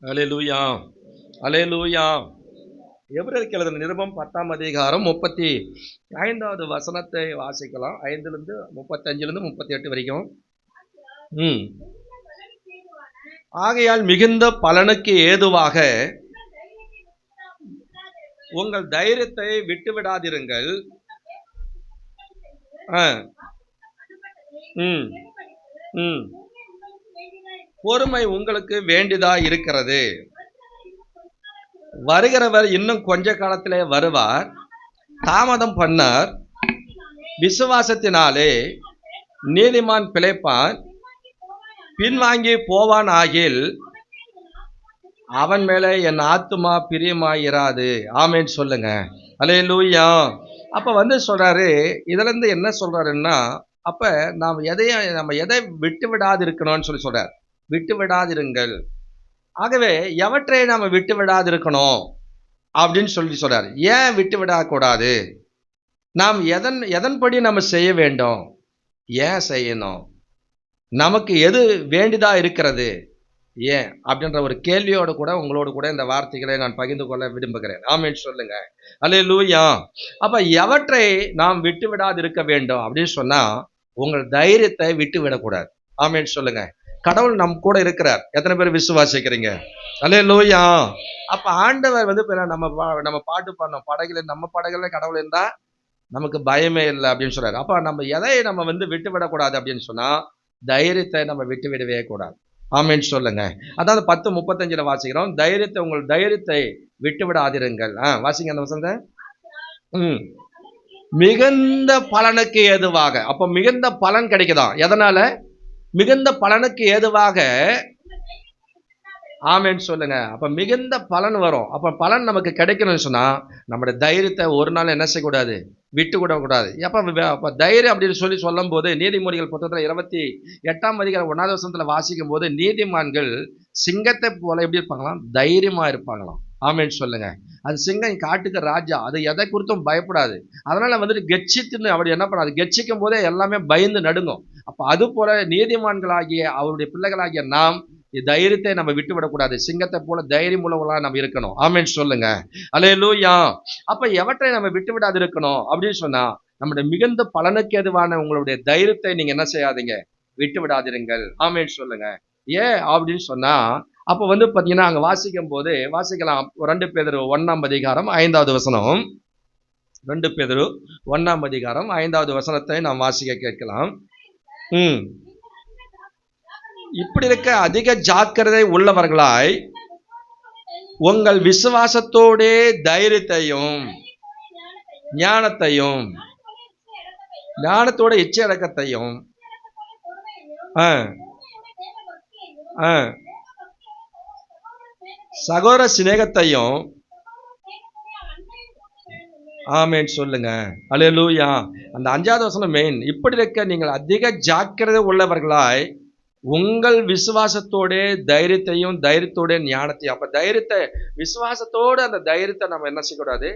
அல்லேலூயா, அல்லேலூயா. எபிரேயருக்கு எழுதின நிருபம் 10ஆம் அதிகாரம் 35வது வசனத்தை வாசிக்கலாம். 5லிருந்து 35லிருந்து 38 வரைக்கும். ஆகையால் மிகுந்த பலனுக்கு ஏதுவாக உங்கள் தைரியத்தை விட்டுவிடாதிருங்கள். பொறுமை உங்களுக்கு வேண்டியதா இருக்கிறது. வருகிறவர் இன்னும் கொஞ்ச காலத்திலே வருவார், தாமதம் பண்ணார். விசுவாசத்தினாலே நீதிமான் பிழைப்பான், பின்வாங்கி போவான் ஆகில் அவன் மேல என் ஆத்துமா பிரியமாயிராது. ஆமேன் சொல்லுங்க. அல்லேலூயா. அப்ப சொல்றாரு, இதுல இருந்து என்ன சொல்றாருன்னா, அப்ப நம்ம எதை விட்டு விடாது இருக்கணும்னு சொல்றார். விட்டு விடாதிருங்கள். ஆகவே எவற்றை நாம விட்டு விடாதிருக்கணும் அப்படின்னு சொல்றாரு. ஏன் விட்டு விடக்கூடாது? நாம் எதன்படி நம்ம செய்ய வேண்டும்? ஏன் செய்யணும்? நமக்கு எது வேண்டியதா இருக்கிறது? ஏன் அப்படின்ற ஒரு கேள்வியோடு கூட உங்களோடு கூட இந்த வார்த்தைகளை நான் பகிர்ந்து கொள்ள விரும்புகிறேன். ஆமென் சொல்லுங்க. அல்லேலூயா. அப்ப எவற்றை நாம் விட்டு விடாது இருக்க வேண்டும் அப்படின்னு சொன்னா, உங்கள் தைரியத்தை விட்டு விடக்கூடாது. ஆமென் சொல்லுங்க. கடவுள் நம் கூட இருக்கிறார். எத்தனை பேர் விசுவாசிக்கிறீங்க? அல்லேலூயா. அப்ப ஆண்டவர் நம்ம பாட்டு பாடணும், படகுல நம்ம படகுல கடவுள் இருந்தா நமக்கு பயமே இல்லை அப்படின்னு சொல்றாரு. அப்ப நம்ம எதை நம்ம விட்டு விடக்கூடாது அப்படின்னு சொன்னா, தைரியத்தை நம்ம விட்டு விடவே கூடாது. ஆமென் சொல்லுங்க. அதாவது 10:35 வாசிக்கிறோம். உங்கள் தைரியத்தை விட்டு விடாதிருங்கள். வாசிங்க அந்த வசனத்தை. மிகுந்த பலனுக்கு ஏதுவாக. அப்ப மிகுந்த பலன் கிடைக்குதாம். எதனால? மிகுந்த பலனுக்கு ஏதுவாக. ஆமென் சொல்லுங்க. அப்ப மிகுந்த பலன் வரும். அப்ப பலன் நமக்கு கிடைக்கணும்னு சொன்னா, நம்முடைய தைரியத்தை ஒரு நாள் என்ன செய்யக்கூடாது? விட்டு விடக்கூடாது. அப்ப தைரியம் அப்படின்னு சொல்லும் போது, நீதிமொழிகள் புத்தகத்துல 28ஆம் அதிகாரம் 1வது வசனத்துல வாசிக்கும் போது, நீதிமான்கள் சிங்கத்தை போல எப்படி இருப்பாங்களாம்? தைரியமா இருப்பாங்களாம். ஆமென் சொல்லுங்க. அது சிங்கம் காட்டுக்கு ராஜா, அது எதை குறித்தும் பயப்படாது. அதனால கெச்சித்துன்னு அப்படி என்ன பண்ணாது? கெச்சிக்கும் போதே எல்லாமே பயந்து நடுங்கும். அப்ப அது போல நீதிமான்களாகிய அவருடைய பிள்ளைகளாகிய நாம் தைரியத்தை நம்ம விட்டு விடக்கூடாது. சிங்கத்தை போல தைரியம் உள்ளவங்களா நம்ம இருக்கணும். ஆமென் சொல்லுங்க. அல்லேலூயா. அப்ப எவற்றை நம்ம விட்டு விடாது இருக்கணும் அப்படின்னு சொன்னா, நம்முடைய மிகுந்த பலனுக்கு எதுவான உங்களுடைய தைரியத்தை நீங்க என்ன செய்யாதீங்க? விட்டு விடாதிருங்கள். ஆமென் சொல்லுங்க. ஏன் அப்படின்னு சொன்னா, அப்ப பாத்தீங்கன்னா அங்க வாசிக்கும் போது வாசிக்கலாம். 2 பேதுரு 1ஆம் அதிகாரம் 5வது வசனம். 2 பேதுரு 1ஆம் அதிகாரம் 5வது வசனத்தை நாம் வாசிக்க கேட்கலாம். இப்படி இருக்க அதிக ஜாக்கிரதை உள்ளவர்களாய் உங்கள் விசுவாசத்தோட தைரியத்தையும் ஞானத்தையும் ஞானத்தோட இச்சை அடக்கத்தையும் சகோதர சிநேகத்தையும் ஆமென் சொல்லுங்க. அல்லேலூயா. அந்த 5வது வசனம் மெயின். இப்படி இருக்க நீங்கள் அதிக ஜாக்கிரதை உள்ளவர்களாய் உங்கள் விசுவாசத்தோட தைரியத்தோட ஞானத்தையும். அப்ப தைரியத்தை விசுவாசத்தோடு அந்த தைரியத்தை நம்ம என்ன செய்யக்கூடாது?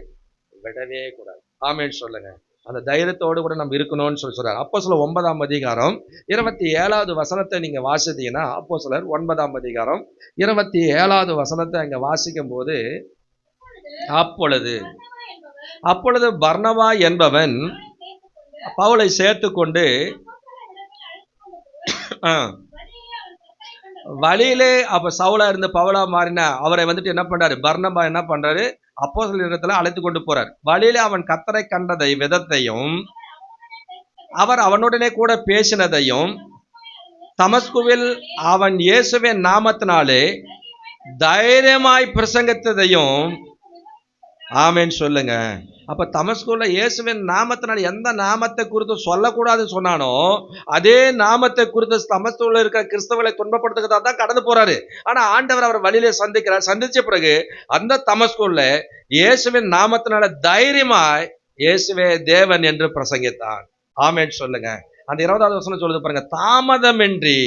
விடவே கூடாது. ஆமென் சொல்லுங்க. அந்த தைரியத்தோடு கூட நம்ம இருக்கணும்னு சொல்றாரு. அப்போஸ்தலர் 9ஆம் அதிகாரம் 27வது வசனத்தை நீங்க வாசித்தீங்கன்னா, அப்போஸ்தலர் 9ஆம் அதிகாரம் 27வது வசனத்தை அங்க வாசிக்கும் போது, அப்பொழுது பர்னபா என்பவன் பவுலை சேர்த்து கொண்டு வழியிலே அப்ப சவுலா இருந்து பவுலா மாறின அவரை என்ன பண்றாரு? பர்னபா என்ன பண்றாரு? அப்போஸ்தலரிடத்துல அழைத்து கொண்டு போறார். வழியிலே அவன் கர்த்தரை கண்டதை விதத்தையும் அவர் அவனுடனே கூட பேசினதையும் தமஸ்குவில் அவன் இயேசுவின் நாமத்தினாலே தைரியமாய் பிரசங்கித்ததையும் ஆமென் சொல்லுங்க. அப்ப தமஸ்குல இயேசுவின் நாமத்தினால எந்த நாமத்தை குறித்து சொல்லக்கூடாதுன்னு சொன்னானோ அதே நாமத்தை குறித்து தமஸ்குல இருக்கிற கிறிஸ்தவர்களை துன்பப்படுத்துறதா தான் கடந்து போறாரு. ஆனா ஆண்டவர் அவர் வழியிலே சந்திக்கிறார். சந்திச்ச பிறகு அந்த தமஸ்குல இயேசுவின் நாமத்தினால தைரியமாய் இயேசுவே தேவன் என்று பிரசங்கித்தான். ஆமென் சொல்லுங்க. அந்த 20வது வசனம் சொல்லுது பாருங்க, தாமதமின்றி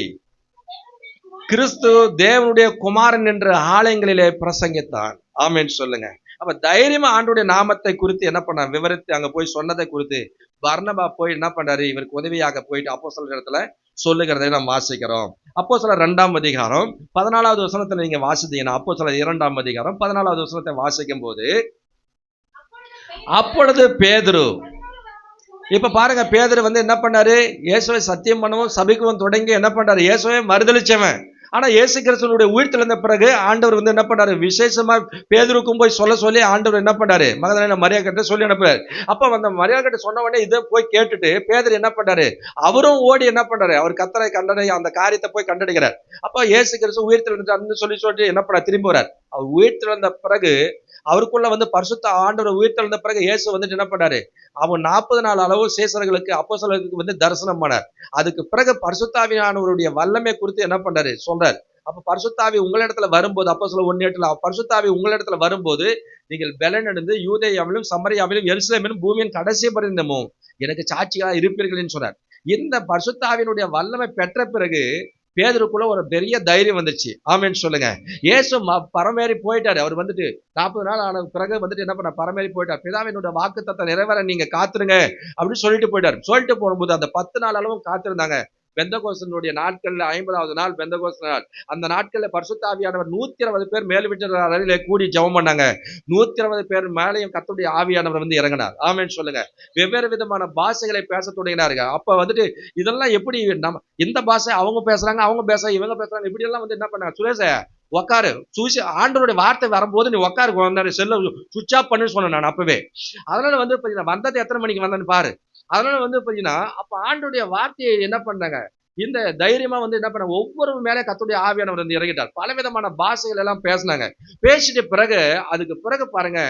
கிறிஸ்து தேவனுடைய குமாரன் என்று ஆலயங்களிலே பிரசங்கித்தான். ஆமென் சொல்லுங்க. அப்ப தைரியமா ஆண்டோடைய நாமத்தை குறித்து என்ன பண்ண விவரித்து அங்க போய் சொன்னதை குறித்து பர்னபா போய் என்ன பண்றாரு? இவருக்கு உதவியாக போயிட்டு அப்போஸ்தலர் இடத்துல சொல்லுகிறதை நாம் வாசிக்கிறோம். அப்போஸ்தலர் 2 14 வசனத்துல நீங்க வாசித்தீங்கன்னா, அப்போஸ்தலர் 2 14 வசனத்தை வாசிக்கும் போது, அப்பொழுது பேதுரு, இப்ப பாருங்க, பேதுரு என்ன பண்ணாரு, இயேசுவை சத்தியம் பண்ணவும் சபிக்கவும் தொடங்கி என்ன பண்றாரு, இயேசுவை மறுதலிச்சவன். ஆனா இயேசு கிறிஸ்துவனுடைய உயிர்த்தெழுந்த பிறகு ஆண்டவர் என்ன பண்ணாரு, விசேஷமா பேதுருக்கும் போய் சொல்ல சொல்லி ஆண்டவர் என்ன பண்ணாரு, மகதலேனா மரியா கிட்ட சொல்லி அனுப்புறாரு. அப்ப அந்த மரியா கிட்ட சொன்ன உடனே இதை போய் கேட்டுட்டு பேதுரு என்ன பண்றாரு, அவரும் ஓடி என்ன பண்றாரு, அவர் கர்த்தரை கண்டடை அந்த காரியத்தை போய் கண்டடைகிறார். அப்ப இயேசு கிறிஸ்து உயிர்த்தெழுந்தார்னு சொல்லி என்ன பண்ண திரும்பி வர்றார். அவர் உயிர்த்தெழுந்த பிறகு அவருக்குள்ள பரிசுத்த ஆண்டவர் உயிர்த்தெழுந்த பிறகு இயேசு என்ன பண்ணாரு, அவன் 40 நாள் அளவு சீசர்களுக்கு அப்போஸ்தலர்களுக்கு தரிசனம் பண்ணார். அதுக்கு பிறகு பரிசுத்தாவியானவருடைய வல்லமை குறித்து என்ன பண்றாரு சொல்றார். அப்ப பரிசுத்தாவி உங்களிடத்துல வரும்போது, அப்போஸ்தலர் 1:8 பரிசுத்தாவி உங்களிடத்துல வரும்போது நீங்கள் பெலனடைந்து யூதேயாவிலும் சமரியாவிலும் எருசலேமிலும் பூமியின் கடைசி பரிந்தமும் எனக்கு சாட்சியா இருப்பீர்கள் சொன்னார். இந்த பரிசுத்தாவினுடைய வல்லமை பெற்ற பிறகு பேதுருக்குள்ள ஒரு பெரிய தைரியம் வந்துச்சு. ஆமென் சொல்லுங்க. இயேசு பரமேறி போயிட்டாரு. அவர் 40 நாள் ஆன பிறகு என்ன பண்ண, பரமேறி போயிட்டார். பிதாவினுடைய வாக்குத்தத்தம் நிறைவேற நீங்க காத்துருங்க அப்படின்னு சொல்லிட்டு போயிட்டார். சொல்லிட்டு போகும்போது அந்த 10 நாள் அளவும் காத்திருந்தாங்க. பெந்தகோஸ்தினுடைய நாட்கள்ல 50வது நாள் பெந்தகோஸ்து நாள். அந்த நாட்கள்ல பரிசுத்த ஆவியானவர் 120 பேர் மேல் வீட்டு அறையில கூடி ஜெபம் பண்ணாங்க. 120 பேர் மேலையும் கர்த்தருடைய ஆவியானவர் இறங்கினார். ஆமென் சொல்லுங்க. வெவ்வேறு விதமான பாஷைகளை பேச தொடங்கினார்கள். அப்ப இதெல்லாம் எப்படி, நம்ம இந்த பாஷை அவங்க பேசுறாங்க, அவங்க பேச இவங்க பேசுறாங்க, இப்படி எல்லாம் என்ன பண்ணாங்க, சுரேஷ உக்காரு, ஆண்டவருடைய வார்த்தை வரும்போது நீ உக்காரு, செல்ல சுவிட்ச் ஆஃப் பண்ணு சொன்னேன் நான் அப்பவே. அதனால வந்தது எத்தனை மணிக்கு வந்தேன்னு பாரு. அதனால அப்ப ஆண்டவருடைய வார்த்தையை என்ன பண்ணாங்க, இந்த தைரியமா என்ன பண்ண, ஒவ்வொரு மேலே கர்த்தருடைய ஆவியானவர் இறங்கிட்டார். பலவிதமான பாஷைகள் எல்லாம் பேசினாங்க. பேசிட்டு பிறகு அதுக்கு பிறகு பாருங்க,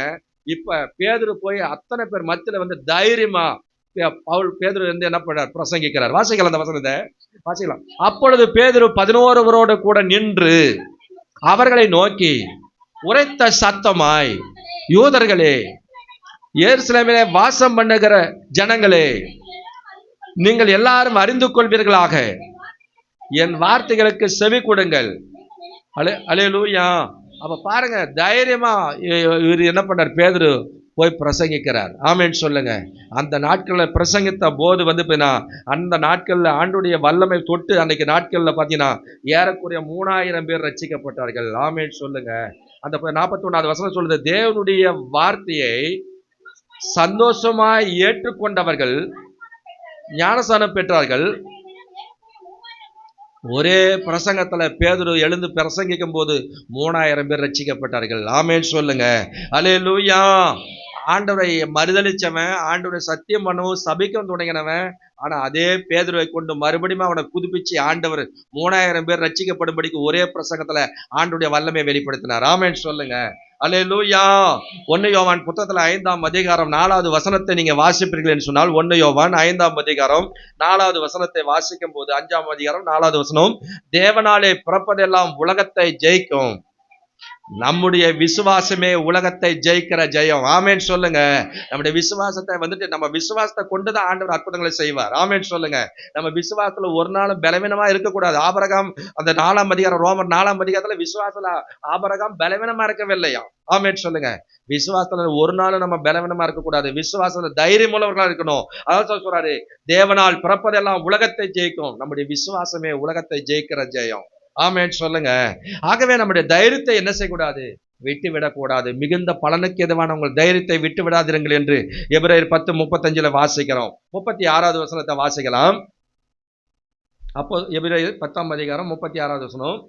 இப்ப பேதுரு போய் அத்தனை பேர் மத்தியில தைரியமா பவுல் பேதுரு என்ன பண்ணார், பிரசங்கிக்கிறார். வாசிக்கலாம் அந்த வசனத்தை வாசிக்கலாம். அப்பொழுது பேதுரு 11 கூட நின்று அவர்களை நோக்கி உரைத்த சத்தமாய், யூதர்களே, எருசலேமிலே வாசம் பண்ணுகிற ஜனங்களே, நீங்கள் எல்லாரும் அறிந்து கொள்வீர்களாக, என் வார்த்தைகளுக்கு செவி கொடுங்கள். அல்லேலூயா. அப்ப பாருங்க, தைரியமா இவர் என்ன பண்ணார், பேதுரு போய் பிரசங்கிக்கிறார். ஆமென் சொல்லுங்க. அந்த நாட்களில் பிரசங்கித்த போது அந்த நாட்கள்ல ஆண்டுடைய வல்லமை தொட்டு அன்னைக்கு நாட்கள்ல பாத்தீங்கன்னா ஏறக்குறைய 3000 பேர் ரட்சிக்கப்பட்டார்கள். ஆமென் சொல்லுங்க. அந்த 41வது வசனம் சொல்லுது, தேவனுடைய வார்த்தையை சந்தோஷமாய் ஏற்றுக்கொண்டவர்கள் ஞானஸ்நானம் பெற்றார்கள். ஒரே பிரசங்கத்துல பேதுரு எழுந்து பிரசங்கிக்கும் போது 3000 பேர் ரட்சிக்கப்பட்டார்கள். ஆமென் சொல்லுங்க. அல்லேலூயா. ஆண்டவரை மறுதலிச்சவன், ஆண்டவரை சத்தியம் பண்ணவும் சபிக்கவும் தொடங்கினவன், ஆனா அதே பேதுருவை கொண்டு மறுபடியும் அவனை புதுப்பிச்சு ஆண்டவர் 3000 பேர் ரட்சிக்கப்படும்படிக்கு ஒரே பிரசங்கத்துல ஆண்டுடைய வல்லமை வெளிப்படுத்தினார். ஆமென் சொல்லுங்க. அல்லேலூயா. 1 யோவான் புத்தகத்துல 5ஆம் அதிகாரம் 4வது வசனத்தை நீங்க வாசிப்பீர்கள் என்று சொன்னால், 1 யோவான் 5ஆம் அதிகாரம் 4வது வசனத்தை வாசிக்கும் போது, 5ஆம் அதிகாரம் 4வது வசனம், தேவனாலே பிறப்பதெல்லாம் உலகத்தை ஜெயிக்கும், நம்முடைய விசுவாசமே உலகத்தை ஜெயிக்கிற ஜெயம். ஆமென் சொல்லுங்க. நம்முடைய விசுவாசத்தை நம்ம விசுவாசத்தை கொண்டுதான் ஆண்டவர் அற்புதங்களை செய்வார். ஆமென் சொல்லுங்க. நம்ம விசுவாசத்துல ஒரு நாளும் பலவீனமா இருக்கக்கூடாது. ஆபிரகாம் அந்த 4ஆம் அதிகாரம், ரோமர் 4ஆம் அதிகாரத்துல விசுவாசத்துல ஆபிரகாம் பலவீனமா இருக்கவில்லையா? ஆமென் சொல்லுங்க. விசுவாசத்துல ஒரு நாளும் நம்ம பலவீனமா இருக்கக்கூடாது. விசுவாசத்துல தைரியம் உள்ளவர்களா இருக்கணும். அதான் சொல்றாரு, தேவனால் பிறப்பதெல்லாம் உலகத்தை ஜெயிக்கும், நம்முடைய விசுவாசமே உலகத்தை ஜெயிக்கிற ஜெயம். ஆமென் சொல்லுங்க. ஆகவே நம்முடைய தைரியத்தை என்ன செய்யக்கூடாது, விட்டு விடக்கூடாது. மிகுந்த பலனுக்கு எதுவான உங்கள் தைரியத்தை விட்டு விடாதிருங்கள் என்று எபிரேயர் 10:35 வாசிக்கிறோம். 36வது வசனத்தை வாசிக்கலாம். அப்போ எபிரேயர் 10ஆம் அதிகாரம் 36வது வசனம்.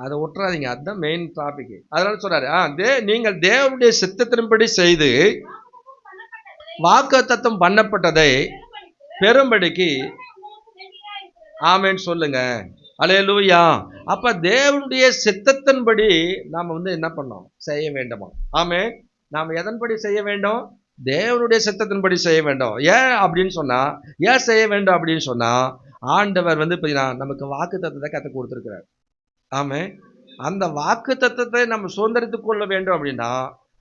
அதை விட்டுறாதீங்க, அதுதான் மெயின் டாபிக். அதனால சொல்றாரு, நீங்கள் தேவனுடைய சித்தத்தின்படி செய்து வாக்குத்தத்தம் பண்ணப்பட்டதை பெரும்படிக்கு. ஆமென் சொல்லுங்க. அல்லேலூயா. அப்ப தேவனுடைய சித்தத்தின்படி நாம என்ன பண்ணோம், செய்ய வேண்டுமா? ஆமென். நாம எதன்படி செய்ய வேண்டும், தேவனுடைய சித்தத்தின்படி செய்ய வேண்டும். ஏன் அப்படின்னு சொன்னா, ஏன் செய்ய வேண்டும் அப்படின்னு சொன்னா, ஆண்டவர் நமக்கு வாக்குத்தத்தத்தை கற்றுக் கொடுத்திருக்கிறார். ஆமென். அந்த வாக்குத்தத்தத்தை நம்ம சுதந்திரித்துக் கொள்ள வேண்டும் அப்படின்னா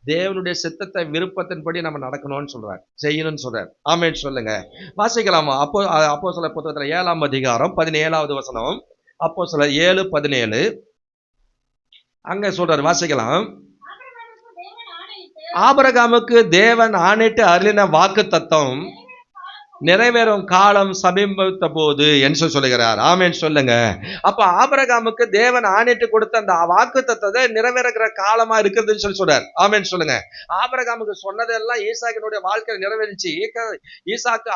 தேவனுடைய சித்தத்தை விருப்பத்தின்படி நம்ம நடக்கணும்னு சொல்றார், செய்யணும்னு சொல்றார். ஆமென் சொல்லுங்க. வாசிக்கலாமா? அப்போஸ்தலர் புத்தகத்துல 7ஆம் அதிகாரம் 17வது வசனம். அப்போஸ்தலர் 7:17 அங்க சொல்றாரு, வாசிக்கலாம். ஆபிரகாமுக்கு தேவன் ஆணையிட்டு அருளின வாக்கு தத்தம் நிறைவேறும் காலம் சமீபத்த போது என்று சொல்லுகிறார். ஆமென் சொல்லுங்க. அப்ப ஆபிரகாமுக்கு தேவன் ஆணையிட்டு கொடுத்த அந்த வாக்கு தத்தத்தை நிறைவேறுகிற காலமா இருக்குதுன்னு சொல்றார். ஆமென் சொல்லுங்க. ஆபிரகாமுக்கு சொன்னதெல்லாம் ஈசாக்கினுடைய வாழ்க்கையில் நிறைவேறிச்சு.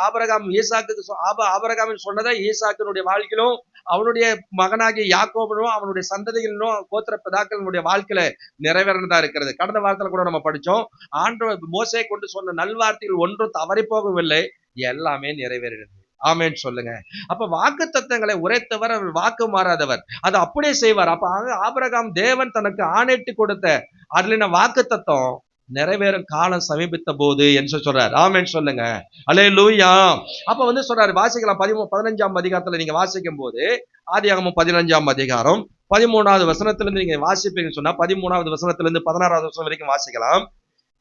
ஆபிரகாமின் சொன்னதை ஈசாக்கினுடைய வாழ்க்கையிலும் அவனுடைய மகனாகிய யாக்கோபனும் அவனுடைய சந்ததிகளிலும் கோத்திர பிதாக்களினுடைய வாழ்க்கையில நிறைவேறதா இருக்கிறது. கடந்த வாரத்துல கூட நம்ம படிச்சோம். ஆண்டவர் மோசே கொண்டு சொன்ன நல்வார்த்தைகள் ஒன்றும் தவறி போகவில்லை, எல்லாமே நிறைவேறினது. ஆமென் சொல்லுங்க. அப்ப வாக்கு தத்தங்களை உரைத்தவர், அவர் வாக்கு மாறாதவர், அதை அப்படியே செய்வார். அப்ப ஆபிரகாம் தேவன் தனக்கு ஆணையிட்டு கொடுத்த அருளின வாக்கு தத்தம் நிறைவேறும் காலம் சமீபித்த போது என்று சொல்றார். ஆமென் சொல்லுங்க. அல்லேலூயா. அப்ப சொல்றாரு, வாசிக்கலாம் 15ஆம் அதிகாரத்துல நீங்க வாசிக்கும் போது, ஆதியாகமம் 15ஆம் அதிகாரம் 13வது வசனத்திலிருந்து நீங்க வாசிப்பீங்கன்னு சொன்னா 13வது வசனத்திலிருந்து 16வது வசனம் வரைக்கும் வாசிக்கலாம்.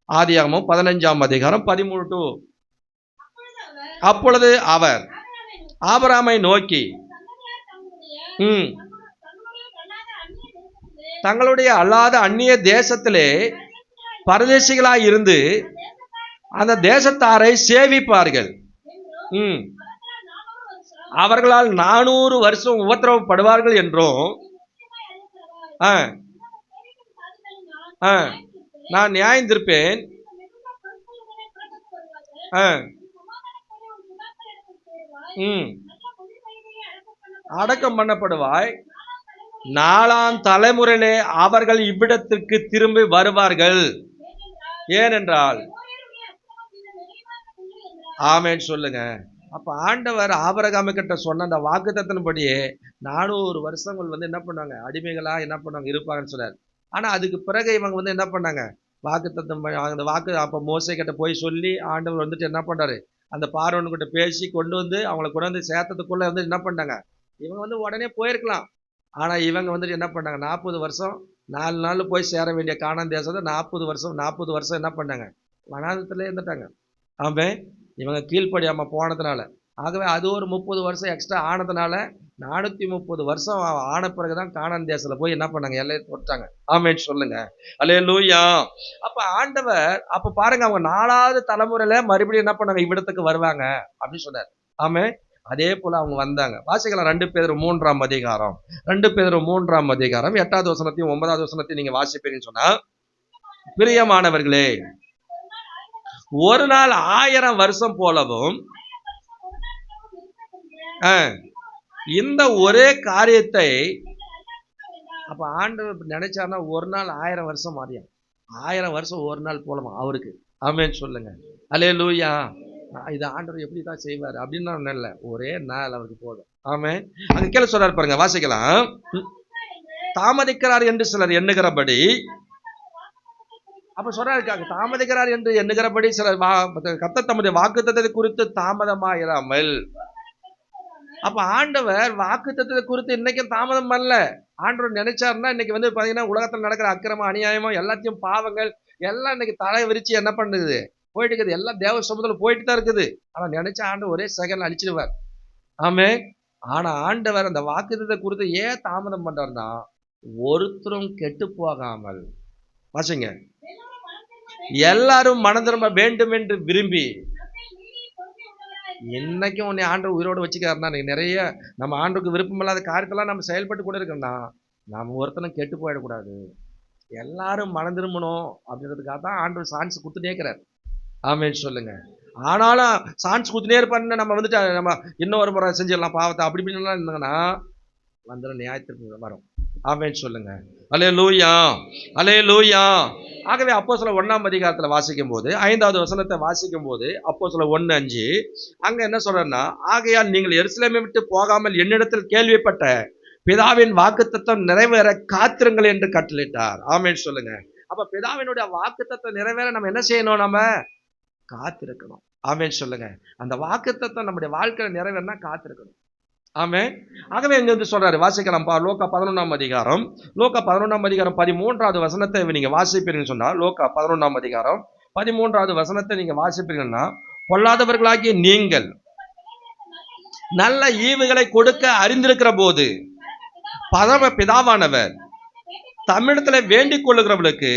ஆதியாகமம் 15ஆம் அதிகாரம் 13 to. அப்பொழுது அவர் ஆபிரகாமை நோக்கி தங்களுடைய அல்லாத அந்நிய தேசத்திலே பரதேசிகளாய் இருந்து அந்த தேசத்தாரை சேவிப்பார்கள். அவர்களால் 400 வருஷம் உபத்திரவப்படுவார்கள் என்றும் நான் நியாயந்திருப்பேன். அடக்கம் பண்ணப்படுவாய். 4ஆம் தலைமுறையிலே அவர்கள் இவ்விடத்திற்கு திரும்பி வருவார்கள். ஏனென்றால் ஆமென் சொல்லுங்க. அப்ப ஆண்டவர் ஆபிரகாம் கிட்ட சொன்ன அந்த வாக்குத்தத்தின்படியே 400 வருஷங்கள் என்ன பண்ணாங்க, அடிமைகளா என்ன பண்ணாங்க இருப்பாங்கன்னு சொன்னார். ஆனா அதுக்கு பிறகு இவங்க என்ன பண்ணாங்க, வாக்குத்தத்தம் அந்த வாக்கு அப்ப மோசே கிட்ட போய் சொல்லி ஆண்டவர் என்ன பண்றாரு, அந்த பார்வோன் கிட்ட பேசி கொண்டு அவங்களை கொண்டு சேர்த்ததுக்குள்ள என்ன பண்ணாங்க, இவங்க உடனே போயிருக்கலாம். ஆனா இவங்க என்ன பண்ணாங்க, 40 வருஷம் 4 நாள் போய் சேர வேண்டிய கானான் தேசத்தை 40 வருஷம் என்ன பண்ணாங்க, வனாந்தரத்திலே இருந்துட்டாங்க. ஆமே, இவங்க கீழ்ப்படியாம போனதுனால. ஆகவே அது ஒரு 30 வருஷம் எக்ஸ்ட்ரா ஆனதுனால 430 வருஷம் ஆன பிறகுதான் கானான் தேசத்துல போய் என்ன பண்ணாங்க, எல்லையை தொட்டாங்க. ஆமென் சொல்லுங்க. அல்லேலூயா. அப்ப ஆண்டவர் அப்ப பாருங்க, அவங்க 4வது தலைமுறையில மறுபடியும் என்ன பண்ணாங்க, இவ்விடத்துக்கு வருவாங்க அப்படின்னு சொன்னார். ஆமே, அதே போல அவங்க வந்தாங்க. வாசிக்கலாம் 2 பேதுரு 3ஆம் அதிகாரம் 2 பேதுரு 3ஆம் அதிகாரம் 8வது வசனத்தையும் 9வது வசனத்தையும் நீங்க வாசிப்பீங்கன்னு சொன்னா, பிரியமானவர்களே, ஒரு நாள் 1000 வருஷம் போலவும் இந்த ஒரே காரியத்தை அப்ப ஆண்டவர் நினைச்சாருன்னா ஒரு நாள் 1000 வருஷம் மாறியும், 1000 வருஷம் ஒரு நாள் போலமா அவருக்கு. ஆமென் சொல்லுங்க. அல்லேலூயா. இது ஆண்டவர் எப்படிதான் செய்வார் அப்படின்னு இல்ல, ஒரே நாள் அவருக்கு போதும். ஆமென். அங்க கீழே சொல்றாரு பாருங்க, வாசிக்கலாம். தாமதிக்கிறார் என்று சிலர் எண்ணுகிறபடி, அப்ப சொல்றாரு தாமதிக்கிறார் என்று எண்ணுகிறபடி சிலர் கர்த்தர் தம்முடைய வாக்குத்தத்தத்தை குறித்து தாமதமாயிராமல். அப்ப ஆண்டவர் வாக்குத்தத்தத்தை குறித்து இன்னைக்கும் தாமதம் பண்ணல. ஆண்டவர் நினைச்சாருன்னா இன்னைக்கு பாத்தீங்கன்னா உலகத்துல நடக்கிற அக்கிரமம் அநியாயமும் எல்லாத்தையும் பாவங்கள் எல்லாம் இன்னைக்கு தலை விரிச்சு என்ன பண்ணுது, போயிட்டு இருக்குது. எல்லாம் தேவ சமூகத்துல போயிட்டு தான் இருக்குது. ஆனா நினைச்ச ஆண்டு ஒரே செகண்ட் அழிச்சிடுவார். ஆமே. ஆனா ஆண்டவர் அந்த வாக்குத்தத்தத்தை குறித்து ஏன் தாமதம் பண்றாருன்னா, ஒருத்தரும் கெட்டு போகாமல், வாசிங்க, எல்லாரும் மனம் திரும்ப வேண்டும் என்று விரும்பி. இன்னைக்கும் உன்னை ஆண்டவர் உயிரோடு வச்சுக்கிறாருன்னா, நிறைய நம்ம ஆண்டுக்கு விருப்பம் இல்லாத காரியத்தெல்லாம் நம்ம செயல்பட்டு கூட இருக்கோம்னா, நம்ம ஒருத்தனும் கெட்டு போயிடக்கூடாது, எல்லாரும் மனம் திரும்பணும் அப்படின்றதுக்காக தான் ஆண்டவர் சான்ஸ் கொடுத்துட்டே இருக்கிறார். ஆமென் சொல்லுங்க. ஆனாலும் சான்ஸ் கொடுத்துட்டே இருப்பாருன்னு நம்ம நம்ம இன்னொரு முறை செஞ்சிடலாம் பாவத்தை அப்படி இப்படின்லாம் இருந்தாங்கன்னா நியாயத்திற்கு வரும். ஆமென் சொல்லுங்க. அல்லேலூயா. அல்லேலூயா. ஆகவே அப்போஸ்தலர் 1ஆம் அதிகாரத்துல வாசிக்கும் போது 5வது வசனத்தை வாசிக்கும் போது அப்போஸ்தலர் 1:5 அங்க என்ன சொல்றேன்னா, ஆகையால் நீங்கள் எருசலேமை விட்டு போகாமல் என்னிடத்தில் கேள்விப்பட்ட பிதாவின் வாக்குத்தத்தம் நிறைவேற காத்திருங்கள் என்று கட்டளையிட்டார். ஆமென் சொல்லுங்க. அப்ப பிதாவினுடைய வாக்குத்தத்தம் நிறைவேற நம்ம என்ன செய்யணும், நம்ம காத்திருக்கணும். ஆமென் சொல்லுங்க. அந்த வாக்குத்தத்தம் நம்முடைய வாழ்க்கையில நிறைவேறினா காத்திருக்கணும். ஆமென். ஆகவே இங்க சொல்றாரு, வாசிக்கலாம். லோக்கா 11ஆம் அதிகாரம் 13வது வசனத்தை நீங்க வாசிப்பீங்கன்னு சொன்னா, லோக்கா 11ஆம் அதிகாரம் 13வது வசனத்தை நீங்க வாசிப்பீங்கன்னா, பொல்லாதவர்களாகிய நீங்கள் நல்ல ஈவுகளை கொடுக்க அறிந்திருக்கிற போது பரம பிதாவானவர் தம்மிடத்துல வேண்டிக் கொள்ளுகிறவர்களுக்கு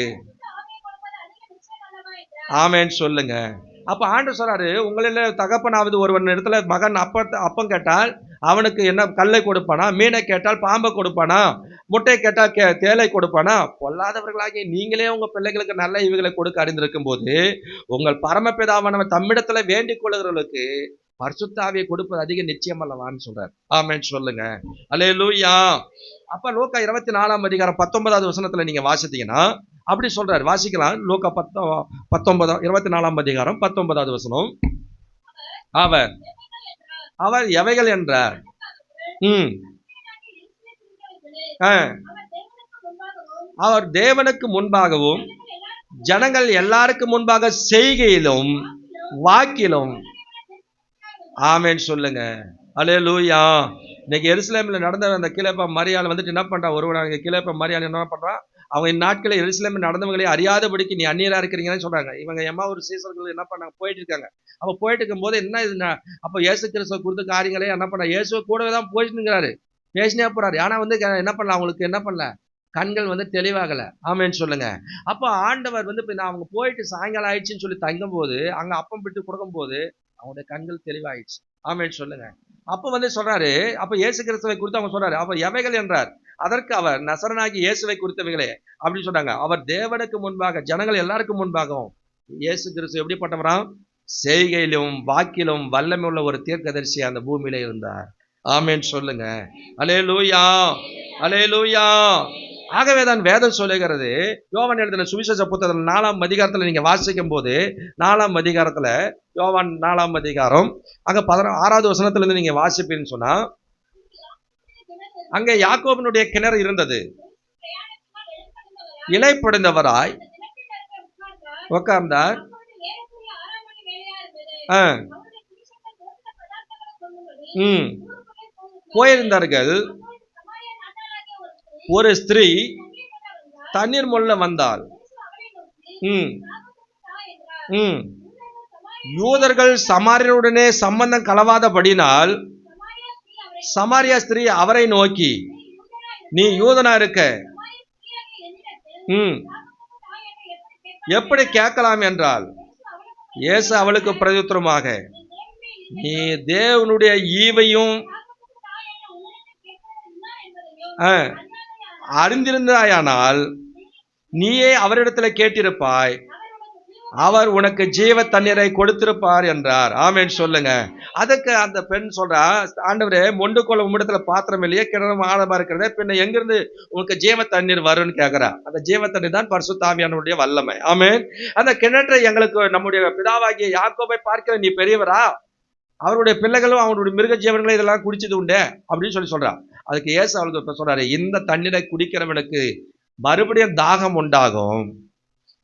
ஆமென் சொல்லுங்க. அப்ப ஆண்டவர் சொல்றாரு, உங்களில தகப்பனாவது ஒருவன் இடத்துல மகன் அப்பம் கேட்டால் அவனுக்கு என்ன கல்லை கொடுப்பானா? மீனை கேட்டால் பாம்பை கொடுப்பானா? முட்டை கேட்டால் தேளை கொடுப்பானா? பொல்லாதவர்களாகிய நீங்களே உங்க பிள்ளைகளுக்கு நல்ல ஈவுகளை கொடுக்க அறிந்திருக்கும் போது, உங்கள் பரமபிதாவானவர் தம்மிடத்துல வேண்டிக் கொள்ளுகிறவர்களுக்கு பரிசுத்த ஆவியை கொடுப்பது அதிக நிச்சயம் அல்லவான்னு சொல்றாரு. ஆமென் சொல்லுங்க. அல்லேலூயா. அப்ப லூக்கா 24 அதிகாரம் 19வது வசனத்துல நீங்க வாசித்தீங்கன்னா அப்படி சொல்றாரு. வாசிக்கலாம். லூக்கா 19 24 அதிகாரம் 19வது வசனம். அவர் அவர் எவைகள் என்றார். ம். அவர் தேவனுக்கு முன்பாகவும் ஜனங்கள் எல்லாருக்கும் முன்பாக செய்கையிலும் வாக்கிலும். ஆமென் சொல்லுங்க. அல்லேலூயா. இன்னைக்கு எருசலேமில் நடந்த அந்த கிலேப்பா மரியாள் வந்துட்டு என்ன பண்றா? ஒருவன் கிலேப்பா மரியாள் என்ன பண்றான்? அவங்க இந்நாட்களில் எருசலேமில் நடந்தவங்களே அறியாதபடிக்கு நீ அந்நியரா இருக்கிறீங்கன்னு சொல்றாங்க. இவங்க ஒரு சீசர்கள் என்ன பண்ணாங்க? போயிட்டு இருக்காங்க. அப்ப போயிட்டு இருக்கும் போது என்ன இது? அப்ப இயேசு கிறிஸ்துவ குறித்த காரியங்களே என்ன பண்ண? இயேசுவ கூடவே தான் போயிட்டுங்கிறாரு, பேசினே போறாரு. ஆனா என்ன பண்ணல? அவங்களுக்கு என்ன பண்ணல? கண்கள் தெளிவாகல. ஆமென் சொல்லுங்க. அப்ப ஆண்டவர் இப்ப நான் அவங்க போயிட்டு சாயங்காலம் ஆயிடுச்சுன்னு சொல்லி தங்கும் போது, அங்க அப்பம் விட்டு கொடுக்கும் போது அவங்களுடைய கண்கள் தெளிவாயிடுச்சு. ஆமென் சொல்லுங்க. அப்ப சொல்றாரு, அப்ப இயேசு கிறிஸ்துவை குறித்து அவங்க சொல்றாரு, அவர் எவைகள் என்றார். அதற்கு அவர் நசரனாகி இயேசுவை குறித்தவைகளே அப்படின்னு சொன்னாங்க. அவர் தேவனுக்கு முன்பாக ஜனங்கள் எல்லாருக்கும் முன்பாகவும். இயேசு கிறிஸ்து எப்படிப்பட்டவராம்? செய்கையிலும் வாக்கிலும் வல்லமை உள்ள ஒரு தீர்க்கதரிசி அந்த பூமியில இருந்தார். ஆமென் சொல்லுங்க. அல்லேலூயா, அல்லேலூயா. ஆகவேதான் வேதம் சொல்லுகிறது, யோவான் எழுதின சுவிசேஷ புத்தகத்தில் 4ஆம் அதிகாரத்துல நீங்க வாசிக்கும் போது, 4ஆம் அதிகாரத்துல யோவான் 4ஆம் அதிகாரம் அங்க 6வது வசனத்துல இருந்து நீங்க வாசிப்பீங்கன்னு சொன்னா, அங்கே யாக்கோபினுடைய கிணறு இருந்தது. இலைப்படைந்தவராய் உட்கார்ந்தார். போயிருந்தார்கள். ஒரு ஸ்திரீ தண்ணீர் மொள்ள வந்தாள். யூதர்கள் சமாரியருடனே சம்பந்தம் கலவாதபடினால் சமாரியா ஸ்திரீ அவரை நோக்கி, நீ யூதனா இருக்க எப்படி கேட்கலாம் என்றால், இயேசு அவளுக்கு பிரதியுத்தரமாக, நீ தேவனுடைய ஈவையும் அறிந்திருந்தாயானால் நீயே அவரிடத்துல கேட்டிருப்பாய், அவர் உனக்கு ஜீவ தண்ணீரை கொடுத்திருப்பார் என்றார். ஆமென் சொல்லுங்க. அதுக்கு அந்த பெண் சொல்றா, ஆண்டவரே மொண்டுக்கொள்ள உம்மிடத்துல பாத்திரம் இல்லையே, கிணறு ஆழமா இருக்கிறதே, பின்ன எங்கிருந்து உனக்கு ஜீவ தண்ணீர் வரும்னு கேட்கிறா. அந்த ஜீவ தண்ணீர் தான் பரிசுத்த ஆவியானவருடைய வல்லமை. ஆமென். அந்த கிணற்றை எங்களுக்கு நம்முடைய பிதாவாகிய யாக்கோபை பார்க்கிற நீ பெரியவரா? அவருடைய பிள்ளைகளும் அவருடைய மிருக ஜீவன்களும் இதெல்லாம் குடிச்சது உண்டு அப்படின்னு சொல்றா. அதுக்கு இயேசு அவளுக்கு சொல்றாரு, இந்த தண்ணீரை குடிக்கிறவனுக்கு மறுபடியும் தாகம் உண்டாகும்.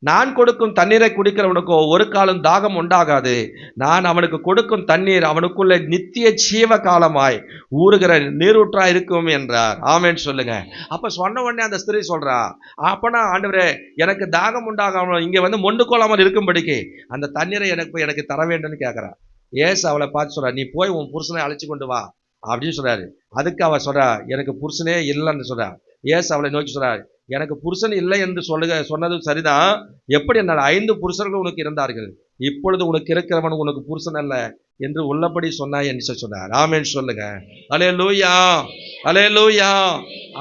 நான் கொடுக்கும் தண்ணீரை குடிக்கிறவனுக்கோ ஒரு காலம் தாகம் உண்டாகாது. நான் அவனுக்கு கொடுக்கும் தண்ணீர் அவனுக்குள்ள நித்திய ஜீவ காலமாய் ஊறுகிற நீரூற்றா இருக்கும் என்றார். ஆமென் சொல்லுங்க. அப்ப சொன்ன உடனே அந்த ஸ்திரீ சொல்றா, அப்பனா ஆண்டவரே எனக்கு தாகம் உண்டாகாம இங்க மொண்டு கொள்ளாமல் இருக்கும்படிக்கு அந்த தண்ணீரை எனக்கு தர வேண்டும்னு கேட்கிறா. ஏசு அவளை பார்த்து சொல்றா, நீ போய் உன் புருஷனை அழைச்சு கொண்டு வா அப்படின்னு சொல்றாரு. அதுக்கு அவ சொல்றா, எனக்கு புருஷனே இல்லைன்னு சொல்றா. ஏசு அவளை நோக்கி சொல்றாரு, எனக்கு புருஷன் இல்லை என்று சொன்னது சரிதான். எப்படி என்னால் 5 புருஷர்கள் உனக்கு இருந்தார்கள், இப்பொழுது உனக்கு இருக்கிறவன் உனக்கு புருஷன் அல்ல என்று உள்ளபடி சொன்னாய் என்று சொன்னார். ஆமென் சொல்லுங்க. அல்லேலூயா, அல்லேலூயா.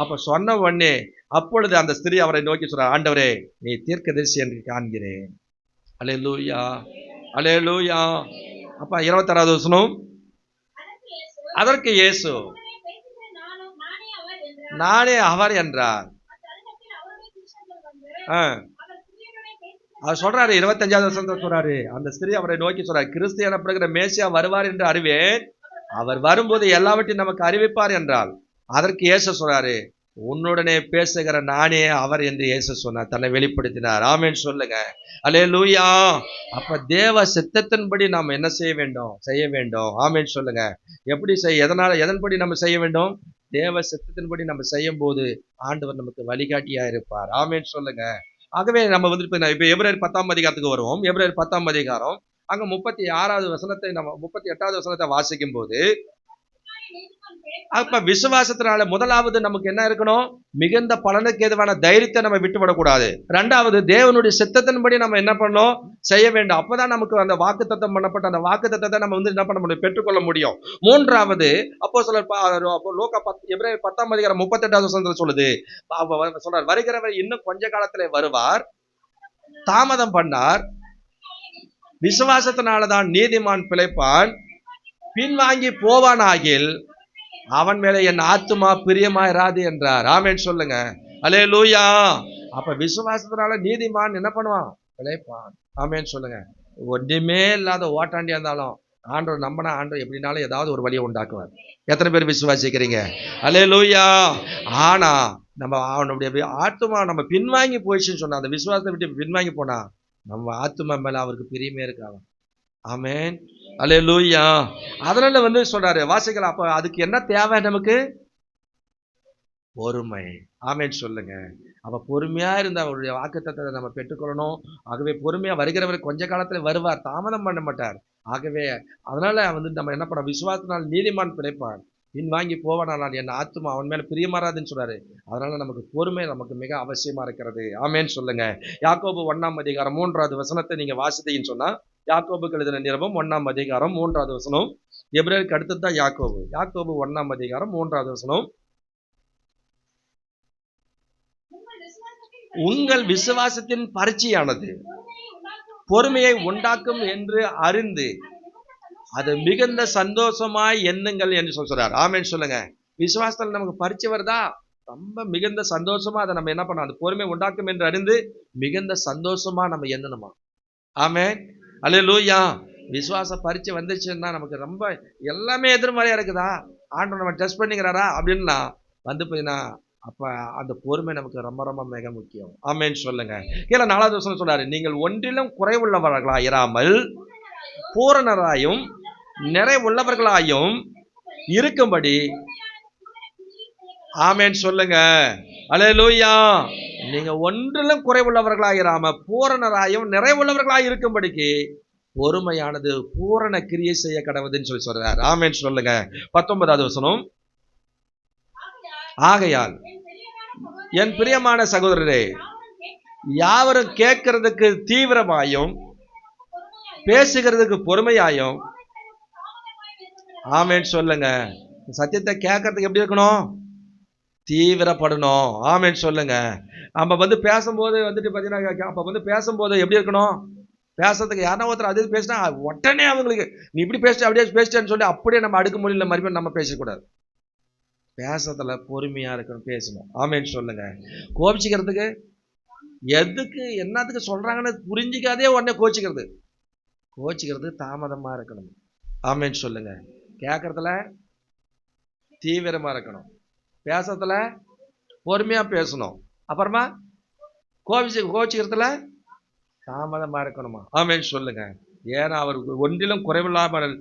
அப்ப சொன்ன உடனே அப்பொழுது அந்த ஸ்திரீ அவரை நோக்கி சொல்றார், ஆண்டவரே நீ தீர்க்கதரிசி என்று காண்கிறேன். அல்லேலூயா, அல்லேலூயா. அப்ப 26வது வசனம். அதற்கு இயேசு, நானே அவர் என்றார். அவர் சொல்றாரு, 25வது வசனத்தை சொல்றாரு, அந்த ஸ்திரீ அவரை நோக்கி சொல்றாரு, கிறிஸ்து எனப்படுகிற மேசியா வருவார் என்று அறிவேன், அவர் வரும்போது எல்லாவற்றையும் நமக்கு அறிவிப்பார் என்றால். அதற்கு இயேசு சொல்றாரு, உன்னுடனே பேசுகிற நானே அவர் என்று இயேசு சொன்னார், தன்னை வெளிப்படுத்தினார். ஆமென் சொல்லுங்க. அல்லேலூயா. அப்ப தேவ சித்தத்தின்படி நாம் என்ன செய்ய வேண்டும்? ஆமென் சொல்லுங்க. எப்படி எதன்படி நம்ம செய்ய வேண்டும்? தேவ சித்தத்தின்படி நம்ம செய்யும் போது ஆண்டவர் நமக்கு வழிகாட்டியா இருப்பார். ஆமென் சொல்லுங்க. ஆகவே நம்ம இப்ப எபிரேயர் 10ஆம் அதிகாரத்துக்கு வருவோம். எபிரேயர் 10ஆம் அதிகாரம் அங்க 38வது வசனத்தை நம்ம 38வது வசனத்தை வாசிக்கும் போது, அப்ப விசுவாசத்தினால முதலாவது நமக்கு என்ன இருக்கணும்? மிகுந்த பலனுக்கு ஏதுவான தைரியத்தை நம்ம விட்டுவிடக்கூடாது. இரண்டாவது, தேவனுடைய சித்தத்தின்படி நம்ம என்ன பண்ணணும்? செய்ய வேண்டும். அப்பதான் நமக்கு அந்த வாக்குத்தத்தம் பண்ணப்பட்ட அந்த வாக்குத்தத்தத்தை நம்ம என்ன பண்ண முடியும்? பெற்றுக்கொள்ள முடியும். மூன்றாவது, அப்போஸ்தலர் லூக்கா எபிரேயர் 10ஆம் அதிகாரம் 38வது வசனத்துல சொல்லுது, சொல்றார், வருகிறவர் இன்னும் கொஞ்ச காலத்திலே வருவார், தாமதம் பண்ணார், விசுவாசத்தினாலதான் நீதிமான் பிழைப்பான், பின்வாங்கி போவான் ஆகில் அவன் மேல என் ஆத்துமா பிரியமா இராது என்றார். ஆமென் சொல்லுங்க. அல்லேலூயா. அப்ப விசுவாசத்தினால நீதிமான் என்ன பண்ணுவான்? பிழைப்பான். ஆமென் சொல்லுங்க. ஒன்றுமே இல்லாத ஓட்டாண்டியா இருந்தாலும் ஆண்டவர் நம்பினா ஆண்டவர் எப்படினாலும் ஏதாவது ஒரு வழியை உண்டாக்குவார். எத்தனை பேர் விசுவாசிக்கிறீங்க? அல்லேலூயா. ஆனா நம்ம அவனுடைய ஆத்துமா நம்ம பின்வாங்கி போயிடுச்சுன்னு சொன்னா, அந்த விசுவாசத்தை விட்டு பின்வாங்கி போனா நம்ம ஆத்துமா மேல அவருக்கு பிரியமே இருக்காது. ஆமென். அல்லேலூயா. அதனால சொல்றாரு, வாசிக்கலாம். அப்ப அதுக்கு என்ன தேவை நமக்கு? பொறுமை. ஆமென் சொல்லுங்க. அப்ப பொறுமையா இருந்த அவருடைய வாக்குத்தத்தத்தை நம்ம பெற்றுக்கொள்ளணும். ஆகவே பொறுமையா வருகிறவர் கொஞ்ச காலத்துல வருவார், தாமதம் பண்ண மாட்டார். ஆகவே அதனால நம்ம என்ன பண்ண, விசுவாசத்தினால் நீதிமான் பிழைப்பான், பின் வாங்கி போவானால் என் ஆத்துமா அவன் மேல பிரியமாறாதுன்னு சொல்றாரு. அதனால நமக்கு பொறுமை நமக்கு மிக அவசியமா இருக்கிறது. ஆமென் சொல்லுங்க. யாக்கோபு 1ஆம் அதிகாரம் 3வது வசனத்தை நீங்க வாசித்தீங்கன்னு சொன்னா, யாக்கோபுக்கு எழுதின நிருபம் 1ஆம் அதிகாரம் 3வது வசனம். எபிரேயருக்கு அடுத்தது தான் யாக்கோபு. யாக்கோபு 1ஆம் அதிகாரம் 3வது வசனம். உங்கள் விசுவாசத்தின் பரீட்சையானது பொறுமையை உண்டாக்கும் என்று அறிந்து அது மிகுந்த சந்தோஷமாய் எண்ணுங்கள் என்று சொல்றார். ஆமென் சொல்லுங்க. விசுவாசத்துல நமக்கு பரீட்சை வருதா, ரொம்ப மிகுந்த சந்தோஷமா அதை நம்ம என்ன பண்ணணும்? அந்த பொறுமை உண்டாக்கும் என்று அறிந்து மிகுந்த சந்தோஷமா நம்ம எண்ணணுமா? ஆமென். அல்லேலூயா. விசுவாச பரீட்சை வந்துச்சுன்னா நமக்கு ரொம்ப எல்லாமே எதிர்மறையா இருக்குதா, ஆண்டவர் நம்ம டெஸ்ட் பண்ணிக்கிறாரா அப்படின்னா போயினா, அப்ப அந்த பொறுமை நமக்கு ரொம்ப ரொம்ப மிக முக்கியம். ஆமென் சொல்லுங்க. கீழே 4வது வசனம் சொல்றாரு, நீங்கள் ஒன்றிலும் குறைவுள்ளவர்களாய் இராமல் பூரணராயும் நிறைவுள்ளவர்களாயும் இருக்கும்படி. ஆமென் சொல்லுங்க. அல்லேலூயா. நீங்க ஒன்றிலும் குறைவுள்ளவர்களாய் இராம பூரணராயும் நிறைவுள்ளவர்களாய் இருக்கும்படிக்கு பொறுமையானது பூரண கிரியை செய்ய கடவுதுன்னு சொல்றார். ஆமென் சொல்லுங்க. 19வது வசனம். ஆகையால் என் பிரியமான சகோதரரே, யாவரும் கேட்கறதுக்கு தீவிரமாயும் பேசுகிறதுக்கு பொறுமையாயும். ஆமென் சொல்லுங்க. சத்தியத்தை கேட்கறதுக்கு எப்படி இருக்கணும்? தீவிரப்படணும். ஆமென் சொல்லுங்க. நம்ம பேசும்போது பாத்தீங்கன்னா, அப்ப பேசும்போது எப்படி இருக்கணும்? பேசுறதுக்கு யாரா ஒருத்தர் அது பேசினா உடனே அவங்களுக்கு நீ இப்படி பேசிட்டு அப்படியே பேசிட்டேன்னு சொல்லி அப்படியே நம்ம அடுக்கு மொழியில மறுபடியும் நம்ம பேசக்கூடாது. பேசுறதுல பொறுமையா இருக்கணும், பேசணும். ஆமென் சொல்லுங்க. கோபிச்சுக்கிறதுக்கு எதுக்கு என்னத்துக்கு சொல்றாங்கன்னு புரிஞ்சிக்காதே உடனே கோச்சிக்கிறது தாமதமா இருக்கணும். ஆமென் சொல்லுங்க. கேட்கறதுல தீவிரமா இருக்கணும், பேசுறதுல பொறுமையா பேசணும், அப்புறமா கோச்சிக்கிறதுல தாமதமா இருக்கணுமா? ஆமென் சொல்லுங்க. ஏன்னா அவர் ஒன்றிலும் குறைவில்லாமல்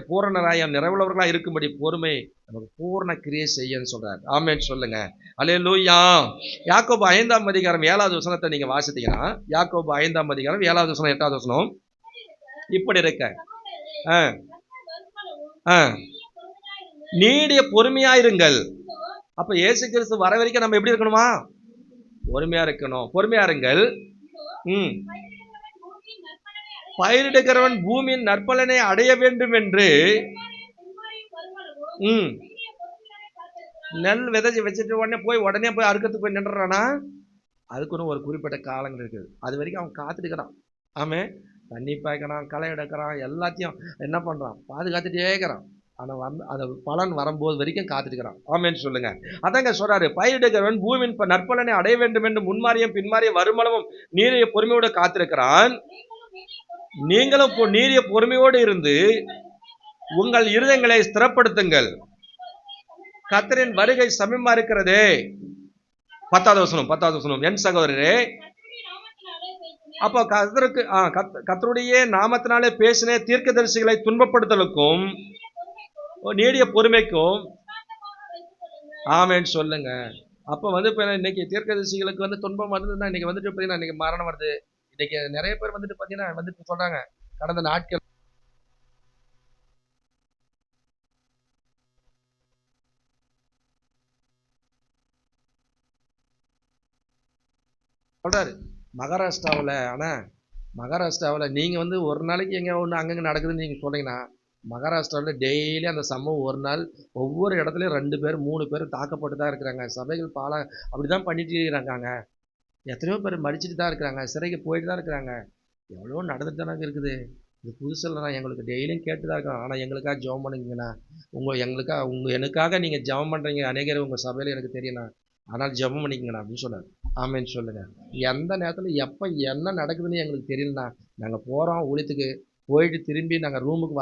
பூரணராய நிறைவுள்ளவர்களா இருக்கும்படி பொறுமை நமக்கு பூர்ண கிரியை செய்யன்னு சொல்றாரு. ஆமென் சொல்லுங்க. அல்லேலூயா. யாக்கோபு 5ஆம் அதிகாரம் 7வது வசனத்தை நீங்க வாசித்தீங்கன்னா, யாக்கோபு 5ஆம் அதிகாரம் 7வது வசனம் 8வது வசனம் இப்படி இருக்க, நீடிய பொறுமையாயிருங்கள். அப்ப இயேசு கிறிஸ்து வர வரைக்கும் நம்ம எப்படி இருக்கணுமா? பொறுமையா இருக்கணும். பொறுமையா இருங்கள். பயிரிடுகிறவன் பூமியின் நற்பலனை அடைய வேண்டும் என்று நெல் விதைச்சு வச்சுட்டு உடனே போய் அறுக்கிறதுக்கு போய் நின்றுறானா? அதுக்குன்னு ஒரு குறிப்பிட்ட காலங்கள் இருக்குது. அது வரைக்கும் அவன் காத்துட்டுக்கிறான். ஆமே, தண்ணி பாய்க்கிறான், களை எடுக்கிறான், எல்லாத்தையும் என்ன பண்றான்? பாதுகாத்துட்டே இருக்கிறான். ஆனா அந்த பலன் வரும்போது வரைக்கும் காத்துட்டுக்கிறான். ஆமேன்னு சொல்லுங்க. அதாங்க சொல்றாரு, பயிரிடுகிறவன் பூமியின் நற்பலனை அடைய வேண்டும் என்று முன்மாறியும் பின்மாறிய வருமளவும் நீரிய பொறுமையோடு காத்திருக்கிறான். நீங்களும் நீரிய பொறுமையோடு இருந்து உங்கள் இருதயங்களை ஸ்திரப்படுத்துங்கள், கர்த்தரின் வருகை சமீபமா இருக்கிறதே. 10வது வசனம். என் சகோதரரே, அப்போ கர்த்தருடைய நாமத்தினாலே பேசின தீர்க்கதரிசிகளை துன்பப்படுத்தலுக்கும் நீடிய பொறுமைக்கும். ஆமென் சொல்லுங்க. அப்ப இன்னைக்கு தீர்க்கதரிசிகளுக்கு துன்பம் வருதுன்னா, இன்னைக்கு இன்னைக்கு மரணம் வருது. இன்னைக்கு நிறைய பேர் பாத்தீங்கன்னா சொல்றாங்க, கடந்த நாட்கள் சொல்றாரு. மகாராஷ்டிராவில் மகாராஷ்டிராவில் நீங்கள் வந்து ஒரு நாளைக்கு எங்கே ஒன்று அங்கங்கே நடக்குதுன்னு நீங்கள் சொன்னீங்கன்னா, மகாராஷ்டிராவில் டெய்லி அந்த சம்பவம் ஒரு நாள் ஒவ்வொரு இடத்துலையும் 2 பேர் 3 பேர் தாக்கப்பட்டு தான் இருக்கிறாங்க. சபைகள் அப்படி தான் பண்ணிட்டு இருக்காங்க. எத்தனையோ பேர் மடிச்சுட்டு தான் இருக்கிறாங்க. சிறைக்கு போயிட்டு தான் இருக்கிறாங்க. எவ்வளோ நடந்துட்டு தானே இருக்குது. இது புதுசில்லைண்ணா, எங்களுக்கு டெய்லியும் கேட்டு தான் இருக்கோம். ஆனால் எங்களுக்காக ஜெபம் பண்ணுங்கண்ணா. எனக்காக நீங்கள் ஜெபம் பண்ணுறீங்க அநேகர் உங்கள் சபையில் எனக்கு தெரியுண்ணா. ஆனால் ஜெபம் பண்ணிக்கங்கண்ணா அப்படின்னு சொன்னார். ஆமேன்னு சொல்லுங்கள். எந்த நேரத்தில் எப்போ என்ன நடக்குதுன்னு எங்களுக்கு தெரியலண்ணா. நாங்கள் போகிறோம் ஊழியத்துக்கு, போயிட்டு திரும்பி நாங்கள் ரூமுக்கு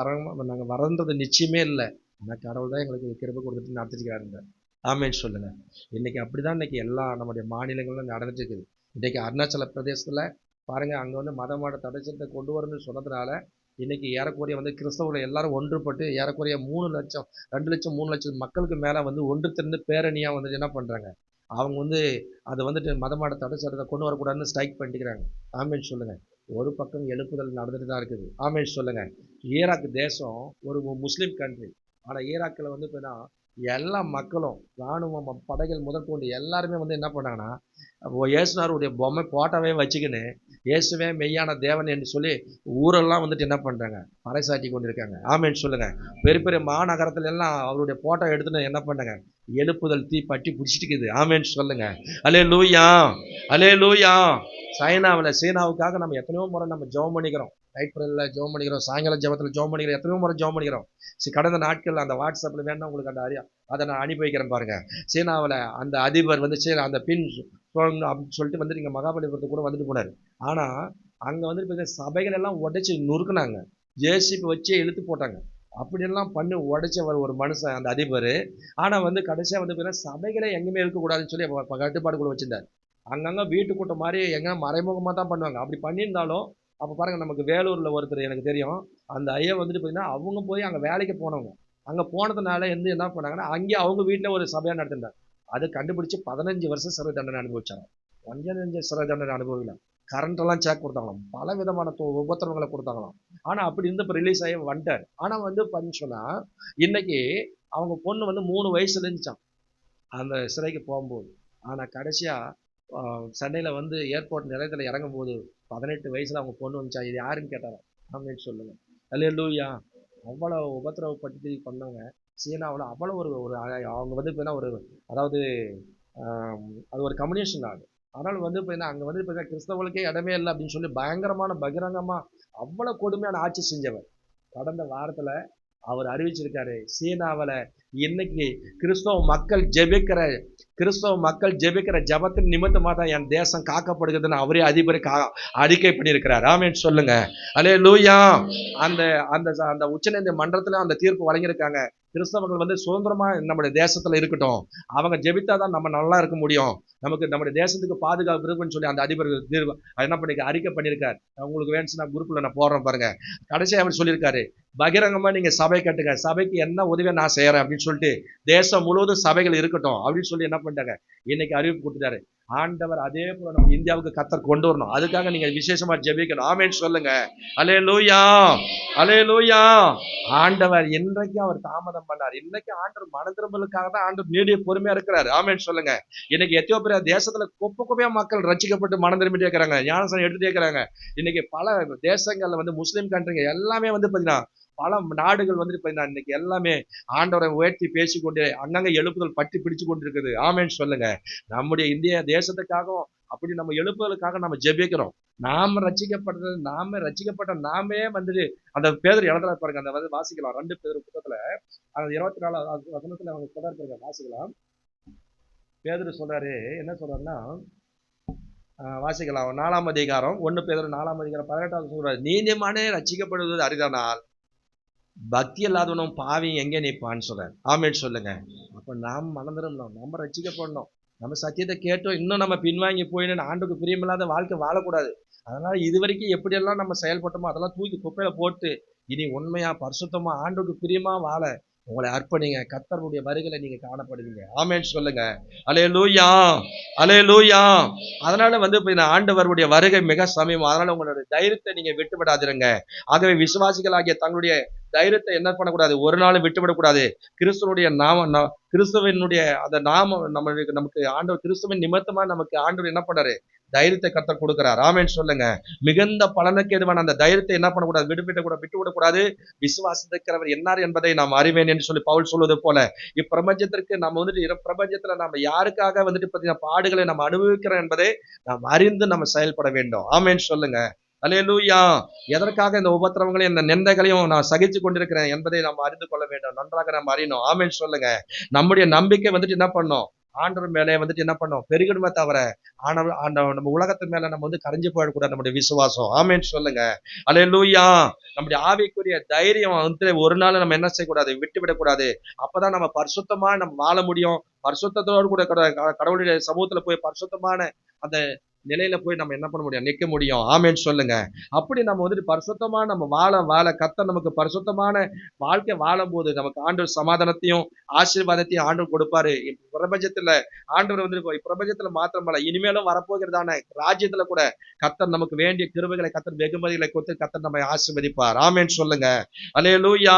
நாங்கள் வரன்றது நிச்சயமே இல்லை. ஆனால் கடவுள் தான் எங்களுக்கு கிருபை கொடுத்துட்டு நடத்திருக்கிறாருங்க. ஆமேன்னு சொல்லுங்கள். இன்றைக்கி அப்படி தான் இன்றைக்கி எல்லா நம்முடைய மாநிலங்களும் நடந்துட்டு இருக்குது. இன்றைக்கி அருணாச்சல பிரதேசத்தில் பாருங்கள், அங்கே வந்து மதமாட தடைச்சத்தை கொண்டு வரணும்னு சொன்னதுனால இன்றைக்கி ஏறக்குறைய வந்து கிறிஸ்தவர்கள் எல்லாரும் ஒன்றுபட்டு ஏறக்குறைய 3 லட்சம் 2 லட்சம் 3 லட்சம் மக்களுக்கு மேலே வந்து ஒன்று திரண்டு பேரணியாக வந்துட்டு என்ன பண்ணுறாங்க, அவங்க வந்து அதை வந்துட்டு மதமாட தடை சட்டத்தை கொண்டு வரக்கூடாதுன்னு ஸ்ட்ரைக் பண்ணிக்கிறாங்க. ஆமேன்னு சொல்லுங்கள். ஒரு பக்கம் எழுப்புதல் நடந்துட்டு தான் இருக்குது. ஆமேன்னு சொல்லுங்கள். ஈராக் தேசம் ஒரு முஸ்லீம் கண்ட்ரி. ஆனால் ஈராக்கில் வந்து இப்போ எல்லா மக்களும் இராணுவம் படைகள் முதற்கொண்டு எல்லாருமே வந்து என்ன பண்ணாங்கன்னா, இயேசுனாருடைய பொம்மை போட்டாவே வச்சுக்கின்னு இயேசுவே மெய்யான தேவன் என்று சொல்லி ஊரெல்லாம் வந்துட்டு என்ன பண்ணுறாங்க, பறைசாற்றி கொண்டு இருக்காங்க. ஆமேன்னு சொல்லுங்கள். பெரிய பெரிய மாநகரத்துல எல்லாம் அவருடைய போட்டோ எடுத்துன்னு என்ன பண்ணுங்க, எழுப்புதல் தீ பட்டி பிடிச்சிட்டு இருக்குது. ஆமேன்னு சொல்லுங்க. அல்லேலூயா, அல்லேலூயா. சீனாவுக்காக நம்ம எத்தனையோ முறை நம்ம ஜெபம் பண்ணிக்கிறோம். நைட் ப்ரேயரில் ஜெபம் பண்ணிக்கிறோம், சாயங்கால ஜெபத்தில் ஜெபம் பண்ணிக்கிறோம், எத்தனையோ முறை ஜெபம் பண்ணிக்கிறோம். கடந்த நாட்கள் அந்த வாட்ஸ்அப்பில் வேணா உங்களுக்கு அதை நான் அனுப்பி வைக்கிறேன் பாருங்க. சீனாவில் அந்த அதிபர் வந்து அந்த பின் அப்படின்னு சொல்லிட்டு வந்து நீங்கள் மகாபலிபுரத்துக்கு கூட வந்துட்டு போனார். ஆனால் அங்கே வந்து சபைகள் எல்லாம் உடைச்சி நொறுக்குனாங்க, ஜேசிபி வச்சே இழுத்து போட்டாங்க. அப்படியெல்லாம் பண்ணி உடைச்சவர் ஒரு மனுஷன் அந்த அதிபர். ஆனால் வந்து கடைசியாக வந்து பார்த்தீங்கன்னா சபைகளே எங்கேயுமே இருக்கக்கூடாதுன்னு சொல்லி கட்டுப்பாடுக்குள்ள வச்சிருந்தார். அங்கங்கே வீட்டு கூட்டம் மாதிரி எங்கே மறைமுகமாக தான் பண்ணுவாங்க. அப்படி பண்ணியிருந்தாலும் அப்போ பாருங்கள், நமக்கு வேலூரில் ஒருத்தர் எனக்கு தெரியும், அந்த ஐயா வந்துட்டு பார்த்தீங்கன்னா அவங்க போய் அங்கே வேலைக்கு போனவங்க. அங்கே போனதுனால வந்து என்ன பண்ணாங்கன்னா அங்கேயே அவங்க வீட்டில் ஒரு சபையாக நடத்திருந்தாங்க. அது கண்டுபிடிச்சி 15 வருஷம் சிறை தண்டனை அனுபவிச்சாங்க. 5 சிறை தண்டனை அனுபவிக்கல. கரண்ட்டெல்லாம் சேக் கொடுத்தாங்களாம், பல விதமான உபத்திரவங்களை கொடுத்தாங்களாம். ஆனால் அப்படி இருந்து இப்போ ரிலீஸ் ஆகி வந்துட்டார். ஆனால் வந்து பண்ணி சொன்னால் இன்னைக்கு அவங்க பொண்ணு வந்து 3 வயசுல இருந்துச்சான் அந்த சிறைக்கு போகும்போது. ஆனால் கடைசியாக சென்னையில் வந்து ஏர்போர்ட் நிலையத்தில் இறங்கும் போது 18 வயசில் அவங்க பொண்ணு வந்துச்சா. இது யாருன்னு கேட்டாரா அப்படின்னு சொல்லுங்க. அல்லேலூயா. அவ்வளோ உபத்திரவப்பட்டு பண்ணவங்க சீனாவில். அவ்வளோ ஒரு அவங்க வந்து இப்போ ஒரு அதாவது அது ஒரு கம்யூனிஸ்ட் நாடு. அதனால் வந்து இப்போ அங்கே வந்து இப்போ கிறிஸ்தவர்களுக்கே இடமே இல்லை அப்படின்னு சொல்லி பயங்கரமான பகிரங்கமாக அவ்வளோ கொடுமையான ஆட்சி செஞ்சவர். கடந்த வாரத்தில் அவர் அறிவிச்சிருக்காரு, சீனாவில் இன்னைக்கு கிறிஸ்தவ மக்கள் ஜெபிக்கிற ஜபத்தின் நிமித்தமாக தான் என் தேசம் காக்கப்படுகிறதுன்னு அவரே அதிபரை அறிக்கை பண்ணியிருக்கிறார். ஆமேன்னு சொல்லுங்க. அல்லேலூயா. அந்த அந்த அந்த உச்சநீதிமன்ற மன்றத்தில் அந்த தீர்ப்பு வழங்கியிருக்காங்க. கிறிஸ்தவர்கள் வந்து சுதந்திரமா நம்முடைய தேசத்துல இருக்கட்டும், அவங்க ஜெபித்தாதான் நம்ம நல்லா இருக்க முடியும், நமக்கு நம்முடைய தேசத்துக்கு பாதுகாப்பு இருக்குன்னு சொல்லி அந்த அதிபர் என்ன பண்ணிருக்க அறிக்கை பண்ணியிருக்காரு. உங்களுக்கு வேணுச்சுன்னா குரூப்ல நான் போடுறேன் பாருங்க. கடைசியாக அவர் சொல்லியிருக்காரு, பகிரங்கமா நீங்க சபை கட்டுங்க, சபைக்கு என்ன உதவியை நான் செய்யறேன் அப்படின்னு சொல்லிட்டு தேசம் முழுவதும் சபைகள் இருக்கட்டும் அப்படின்னு சொல்லி என்ன பண்ணிட்டாங்க, இன்னைக்கு அறிவிப்பு கொடுத்துட்டாரு. ஆண்டவர் அதே போல நம்ம இந்தியாவுக்கு கத்தர் கொண்டு வரணும். அதுக்காக நீங்க விசேஷமா ஜெபிக்கணும். ஆமேன்னு சொல்லுங்க. அல்லேலூயா, அல்லேலூயா. ஆண்டவர் இன்றைக்கு அவர் தாமதம் பண்ணார். இன்னைக்கு ஆண்டவர் மன திரும்பலுக்காக தான் ஆண்டவர் நீடிய பொறுமையா இருக்கிறாரு. ஆமேன்னு சொல்லுங்க. இன்னைக்கு எத்தியோப்பியா தேசத்துல குப்பையா மக்கள் ரசிக்கப்பட்டு மனம் திரும்பிட்டே இருக்கிறாங்க, ஞானசனம் எடுத்துட்டே இருக்கிறாங்க. இன்னைக்கு பல தேசங்கள்ல வந்து முஸ்லீம் கண்ட்ரிங்க எல்லாமே வந்து பாத்தீங்கன்னா பல நாடுகள் வந்துட்டு பாத்தீங்கன்னா இன்னைக்கு எல்லாமே ஆண்டவரை உயர்த்தி பேசிக்கொண்டு அங்கங்க எழுப்புதல் பற்றி பிடிச்சு கொண்டு இருக்குது. ஆமேன்னு சொல்லுங்க. நம்முடைய இந்திய தேசத்துக்காகவும் அப்படி நம்ம எழுப்புதலுக்காக நம்ம ஜெபிக்கிறோம். நாம ரட்சிக்கப்பட்ட நாமே வந்துட்டு அந்த பேதர் இடத்துல பாருங்க, அந்த வந்து வாசிக்கலாம் 2 பேதர் புத்தகத்துல அந்த 24 வசனத்துல அவங்க சொல்றாரு, வாசிக்கலாம். பேதர் சொல்றாரு, என்ன சொல்றாருன்னா வாசிக்கலாம் 4ஆம் அதிகாரம் 1 பேதர் 4ஆம் அதிகாரம் 18வது சொல்றாரு, நீதிமானே ரட்சிக்கப்படுவது அரிதானால் பக்தி இல்லாதவனும் பாவி எங்கே நிற்பான்னு சொல்றாரு. ஆமேன்னு சொல்லுங்க. அப்ப நாம் மனந்திருந்தோம், நம்ம ரட்சிக்கப்படணும், நம்ம சத்தியத்தை கேட்டோம், இன்னும் நம்ம பின்வாங்கி போயின்னு ஆண்டுக்கு பிரியமில்லாத வாழ்க்கை வாழக்கூடாது. அதனால இது வரைக்கும் எப்படியெல்லாம் நம்ம செயல்பட்டோமோ அதெல்லாம் தூக்கி குப்பையில போட்டு இனி உண்மையா பரிசுத்தமா ஆண்டுக்கு பிரியமா வாழ உங்களை அர்ப்பணிங்க. கர்த்தருடைய வருகையில நீங்க காணப்படுவீங்க. ஆமேன்னு சொல்லுங்க. அல்லேலூயா, அல்லேலூயா. அதனால வந்து ஆண்டவருடைய வருகை மிக சமீபம். அதனால உங்களுடைய தைரியத்தை நீங்க விட்டுவிடாதிருங்க. ஆகவே விசுவாசிகளாகிய தங்களுடைய தைரியத்தை என்ன பண்ணக்கூடாது, ஒரு நாளும் விட்டுவிடக்கூடாது. கிறிஸ்துவனுடைய அந்த நாமம் நமக்கு ஆண்டவர் கிறிஸ்துவின் நிமித்தமா நமக்கு ஆண்டவர் என்ன பண்ணாரு, தைரியத்தை கர்த்தர் கொடுக்கிறார். ஆமென் சொல்லுங்க. மிகுந்த பலனுக்கு எதுவான அந்த தைரியத்தை என்ன பண்ணக்கூடாது, விட்டுவிடக்கூடாது. விசுவாசிக்கிறவர் என்னார் என்பதை நாம் அறிவேன் என்று சொல்லி பவுல் சொல்வது போல, இப்பிரபஞ்சத்திற்கு நம்ம பிரபஞ்சத்துல நம்ம யாருக்காக பாத்தீங்கன்னா பாடுகளை நம்ம அனுபவிக்கிறோம் என்பதை நாம் அறிந்து நம்ம செயல்பட வேண்டும். ஆமென் சொல்லுங்க. அல்லேலூயா. எதற்காக இந்த உபத்திரவங்களையும் இந்த நிந்தைகளையும் நான் சகிச்சு கொண்டிருக்கிறேன் என்பதை நாம் அறிந்து கொள்ள வேண்டும். நன்றாக நாம் அறியணும். ஆமென் சொல்லுங்க. நம்முடைய நம்பிக்கை என்ன பண்ணும், ஆண்டவர் மேலே என்ன பண்ணும், பெருகணுமே தவிர நம்ம உலகத்து மேல நம்ம கரைஞ்சு போயிடக்கூடாது. நம்முடைய விசுவாசம். ஆமென் சொல்லுங்க. அல்லேலூயா. நம்முடைய ஆவிக்குரிய தைரியம் ஒரு நாள் நம்ம என்ன செய்யக்கூடாது, விட்டு விடக்கூடாது. அப்பதான் நம்ம பரிசுத்தமா நம்ம வாழ முடியும். பரிசுத்தத்தோடு கூட கடவுளுடைய சமூகத்துல போய் பரிசுத்தமான அந்த நிலையில போய் நம்ம என்ன பண்ண முடியும், நிற்க முடியும். ஆமென் சொல்லுங்க. அப்படி நம்ம பரிசுத்தமா நம்ம வாழ கர்த்தர் நமக்கு பரிசுத்தமான வாழ்க்கை வாழும் போது நமக்கு ஆண்டவர் சமாதானத்தையும் ஆசீர்வாதத்தையும் ஆண்டவர் கொடுப்பாரு. பிரபஞ்சத்துல ஆண்டவர் பிரபஞ்சத்துல மாத்திரமல்ல, இனிமேலும் வரப்போகிறதான ராஜ்யத்துல கூட கர்த்தர் நமக்கு வேண்டிய கிருபைகளை, கர்த்தர் வெகுமதிகளை கொடுத்து கர்த்தர் நம்மை ஆசீர்வதிப்பார். ஆமென் சொல்லுங்க. அல்லேலூயா.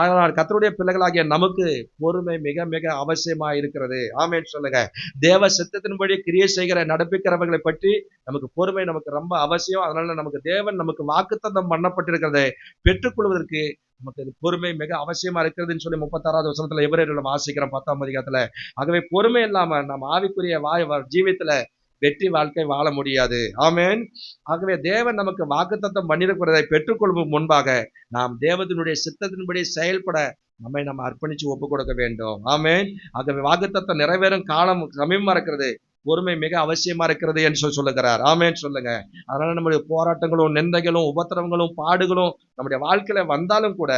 ஆனால் கர்த்தருடைய பிள்ளைகளாகிய நமக்கு பொறுமை மிக மிக அவசியமா இருக்கிறது. ஆமென் சொல்லுங்க. தேவ சித்தத்தின்படி கிரியை செய்கிற நடப்பிக்கிறவர்களை பற்றி நமக்கு பொறுமை நமக்கு ரொம்ப அவசியம். அதனால நமக்கு தேவன் நமக்கு வாக்குத்தத்தம் பண்ணப்பட்டிருக்கிறதை பெற்றுக்கொள்வதற்கு நமக்கு பொறுமை மிக அவசியமா இருக்கிறதுன்னு சொல்லி 36வது வசனத்துல எபிரேயர்ல வாசிக்கிறோம் 10ஆம் அதிகாரத்துல. ஆகவே பொறுமை இல்லாம நம்ம ஆவிக்குரிய ஜீவியத்துல வெற்றி வாழ்க்கை வாழ முடியாது. ஆமென். ஆகவே தேவன் நமக்கு வாக்குத்தத்தம் பண்ணியிருக்கிறதை பெற்றுக்கொள்ளும் முன்பாக நாம் தேவனுடைய சித்தத்தின்படி செயல்பட நம்ம அர்ப்பணிச்சு ஒப்பு கொடுக்க வேண்டும். ஆமென். ஆகவே வாக்குத்தத்தம் நிறைவேறும் காலம் சமீபமா இருக்கிறது. பொறுமை மிக அவசியமா இருக்கிறது என்று சொல்லுகிறார். ஆமென் சொல்லுங்க. அதனால நம்முடைய போராட்டங்களும் நிந்தைகளும் உபத்திரவங்களும் பாடுகளும் நம்முடைய வாழ்க்கையில வந்தாலும் கூட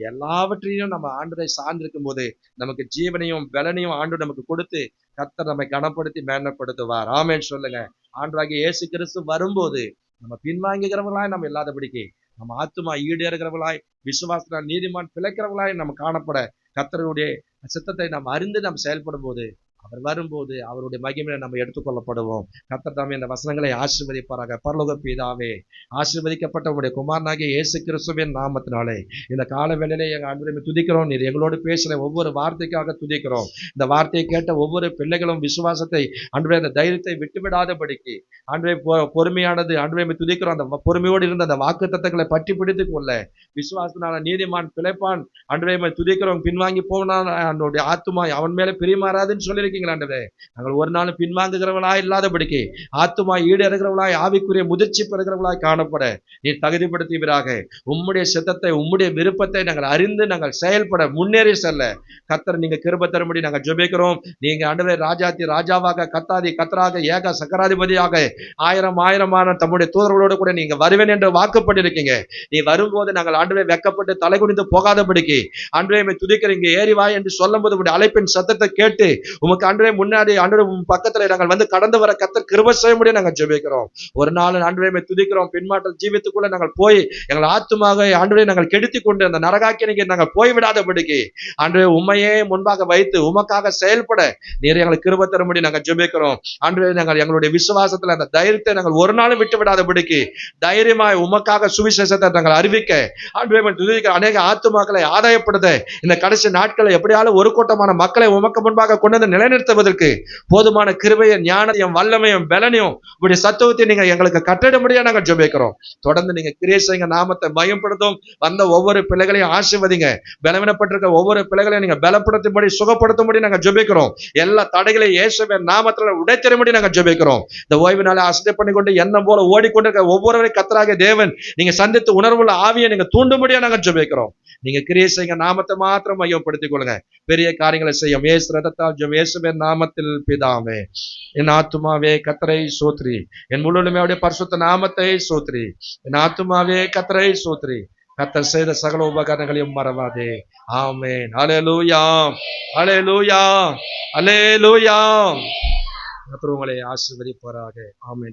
எல்லாவற்றையும் நம்ம ஆண்டவரை சார்ந்திருக்கும் போது நமக்கு ஜீவனையும் பலனையும் ஆண்டு நமக்கு கொடுத்து கர்த்தர் நம்மை கனப்படுத்தி மேன்மைப்படுத்துவார். ஆமென் சொல்லுங்க. ஆண்டவராகிய இயேசு கிறிஸ்து வரும்போது நம்ம பின்வாங்குகிறவர்களாய் நம்ம இல்லாதபடிக்கு நம்ம ஆத்துமா ஈடேறுகிறவர்களாய், விசுவாசத்தால் நீதிமான் பிழைக்கிறவர்களாய் நம்ம காணப்பட கர்த்தருடைய சித்தத்தை நாம் அறிந்து நாம் செயல்படும் போது அவர் வரும்போது அவருடைய மகிமையை நம்ம எடுத்துக்கொள்ளப்படுவோம். கர்த்தர் தாமே இந்த வசனங்களை ஆசீர்வதிப்பாராக. பரலோக பிதாவே, ஆசீர்வதிக்கப்பட்ட உங்களுடைய குமாரனாகிய இயேசு கிறிஸ்துவின் நாமத்தினாலே இந்த கால வேளையிலே எங்கள் ஆண்டவரை துதிக்கிறோம். நீர் எங்களோடு பேசுகிற ஒவ்வொரு வார்த்தைக்காக துதிக்கிறோம். இந்த வார்த்தையை கேட்ட ஒவ்வொரு பிள்ளைகளும் விசுவாசத்தை ஆண்டவரே அந்த தைரியத்தை விட்டுவிடாதபடிக்கு ஆண்டவரே பொறுமையானது ஆண்டவரை துதிக்கிறோம். அந்த பொறுமையோடு இருந்த அந்த வாக்குத்தத்தங்களை பற்றி பிடித்துக் கொள்ள விசுவாசத்தினால நீதிமான் பிழைப்பான். ஆண்டவரை துதிக்கிறோம். பின்வாங்கி போனான் அவனுடைய ஆத்துமா அவன் மேல பிரியமாறாதுன்னு சொல்லி நாங்கள் ஒரு நாள் பின்வாங்குகிறவர்களாய் இல்லாதபடிக்கு ஆத்துமா ஈடேறுகிறவர்களாய் ஆவிக்குரிய முதிர்ச்சி பெறுகிறவர்களாய் காணப்பட நீ தகுதிப்படுத்துவீராக. உம்முடைய சித்தத்தை உம்முடைய விருப்பத்தை நாங்கள் அறிந்து நாங்கள் செயல்பட முன்னேறி செல்ல கர்த்தர் நீங்க கிருபை தரும்படி நாங்கள் ஜெபிக்கிறோம். நீங்க ஆண்டவரே ராஜாதி ராஜாவாக கத்தாதி கத்தராக ஏக சக்கராதிபதியாக ஆயிரமான தம்முடைய தூதர்களோடு கூட நீங்க வருவேன் என்று வாக்குப்பட்டிருக்கீங்க. நீ வரும்போது நாங்கள் ஆண்டவரே வெக்கப்பட்டு தலை குனிந்து போகாதபடிக்கு ஆண்டவரே துதிக்கிறீங்க ஏறிவா என்று சொல்லும் போது அழைப்பின் சத்தத்தை கேட்டு உமக்கு ஆண்டவரே முன்னாடி ஆண்டவரே பக்கத்துல நாங்கள் கடந்து வர கர்த்தர் கிருபை செய்ய முடியும் நாங்கள் ஜெபிக்கிறோம். ஒரு நாள் ஆண்டவரே துதிக்கிறோம். பின்மாற்ற ஜீவித்துக்குள்ள நாங்கள் போய் எங்கள் ஆத்துமாக ஆண்டவரே நாங்கள் கெடுத்தி கொண்டு அந்த நரகாக்கினிக்கு நாங்கள் போய்விடாதபடிக்கு ஆண்டவரே உம்மையே முன்பாக வைத்து உமக்காக செயல்பட நீர் எங்களுக்கு கிருபை தரும்படி நாங்கள் ஜெபிக்கிறோம். ஆண்டவரே நாங்கள் எங்களுடைய விசுவாசத்துல அந்த தைரியத்தை நாங்கள் ஒரு நாளும் விட்டு விடாதபடிக்கு தைரியமாய் உமக்காக சுவிசேஷத்தை நாங்கள் அறிவிக்க ஆண்டவரே துதிக்க அநேக ஆத்துமாக்களை ஆதாயப்படுத்த இந்த கடைசி நாட்களை எப்படியாலும் ஒரு கூட்டமான மக்களை உமக்கு முன்பாக கொண்டு நிலைநிறுத்துவதற்கு போதுமான கிருபையும் ஞானத்தையும் வல்லமையும் பலனையும் உடைய சத்துவத்தை நீங்க எங்களுக்கு கட்டிட முடியாது நாங்கள் ஜெபிக்கிறோம். தொடர்ந்து நீங்க கிரியை செய்யுங்க. நாமத்தை பயன்படுத்தும். வந்த ஒவ்வொரு பிள்ளைகளையும் ஆசீர்வதிங்க. பலவீனப்பட்டிருக்க ஒவ்வொரு பிள்ளைகளையும் நீங்க பலப்படுத்தும்படி சுகப்படுத்தும்படி நாங்கள் ஜெபிக்கிறோம். எல்லா தடைகளையும் இயேசுவின் நாமத்துல உடைத்தரும்படி நாங்கள் ஜெபிக்கிறோம். இந்த ஓய்வு நாளை அசட்டை பண்ணி கொண்டு எண்ணம் போல ஓடிக்கொண்டிருக்க ஒவ்வொருவரையும் கர்த்தராகிய தேவன் நீங்க சந்தித்து உணர்வுள்ள ஆவியை நீங்க தூண்டும்படியா நாங்கள் ஜெபிக்கிறோம். நீங்க கிரியை செய்யுங்க. நாமத்தை மாத்திரம் மையப்படுத்திக் கொள்ளுங்க. பெரிய காரியங்களை செய்யும் இயேசு ரத்தத்தால் இயேசுவின் நாமத்தில் பிதாவே. என் ஆத்துமாவே கர்த்தரை ஸ்தோத்திரி. என் முழுவதுமே அவருடைய பரிசுத்த நாமத்தை ஸ்தோத்திரி. என் ஆத்துமாவே கர்த்தரை ஸ்தோத்திரி. கர்த்தர் செய்த சகல உபகாரங்களையும் மறவாதே. ஆமென். அல்லேலூயா, அல்லேலூயா, அல்லேலூயா. கர்த்தர் உங்களை ஆசீர்வதிப்பாராக. ஆமென்.